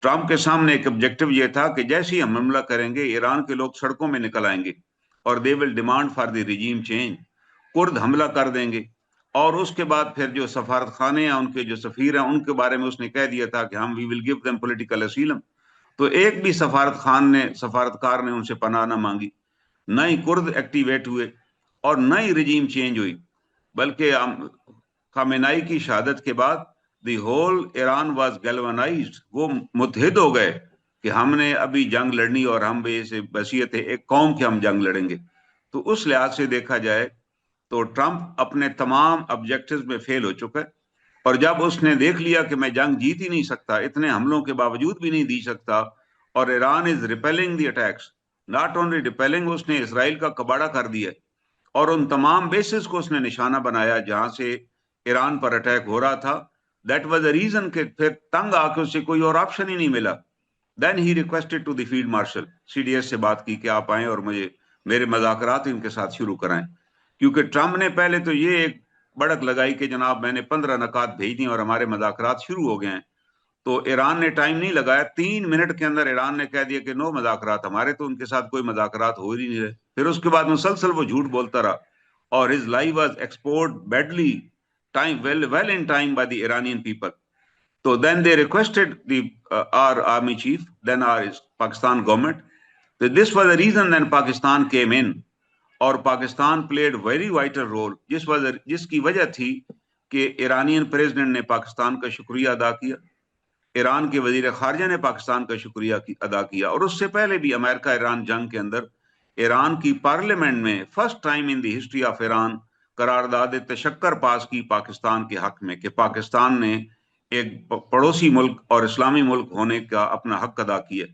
Trump के सामने एक ऑब्जेक्टिव ये था कि जैसे ही हम हमला करेंगे ईरान के लोग सड़कों में निकल आएंगे और they will demand for the regime change. Kurd हमला कर देंगे और उसके बाद फिर जो सफारत खाने हैं, उनके जो सफीर हैं, उनके बारे में उसने कह दिया था कि हम we will give them political asylum. तो एक भी सफारतकार ने उनसे पनाह ना मांगी, न ही कुर्द एक्टिवेट हुए और न ही रिजीम चेंज हुई। बल्कि खामेनाई की शहादत के बाद the whole Iran was galvanised, वो मुत्तहिद हो गए कि हमने अभी जंग लड़नी और हम इसे बसीयत है एक कौम की हम जंग लड़ेंगे। तो उस लिहाज से देखा जाए तो ट्रंप अपने तमाम ऑब्जेक्टिव्स में फेल हो चुका है। और जब उसने देख लिया कि मैं जंग जीत ही नहीं सकता, इतने हमलों के बावजूद भी नहीं जीत सकता, और Iran is repelling the attacks, not only repelling, उसने इसराइल का कबाड़ा कर दिया और उन तमाम बेसिस को उसने निशाना बनाया जहां से ईरान पर अटैक हो रहा था। दैट वाज द रीजन कि फिर तंग आके उससे कोई और ऑप्शन ही नहीं मिला। Then he requested to the field marshal, CDS से बात की कि आप आए और मुझे मेरे मुज़ाकरात इनके साथ शुरू कराएं। क्योंकि ट्रंप ने पहले तो ये एक बड़क लगाई कि जनाब मैंने 15 नकात भेज दी और हमारे मुज़ाकरात शुरू हो गए हैं। तो ईरान ने टाइम नहीं लगाया, 3 मिनट के अंदर ईरान ने कह दिया कि नो मुज़ाकरात, हमारे तो उनके साथ कोई मुज़ाकरात हो ही नहीं रहे। फिर उसके बाद मुसलसल वो झूठ बोलता रहा और his lie was export badly time well in time by the Iranian people. So then they requested our army chief, then our Pakistan government. So this was the reason then Pakistan came in, और Pakistan played very vital role, जिसकी वजह थी कि Iranian president ने पाकिस्तान का शुक्रिया अदा किया, ईरान के वजीर खारजा ने पाकिस्तान का शुक्रिया अदा किया, और उससे पहले भी अमेरिका ईरान जंग के अंदर ईरान की पार्लियामेंट में first time in the history of Iran करारदाद तशक्कर पास की पाकिस्तान के हक में कि पाकिस्तान ने एक पड़ोसी मुल्क और इस्लामी मुल्क होने का अपना हक अदा किया।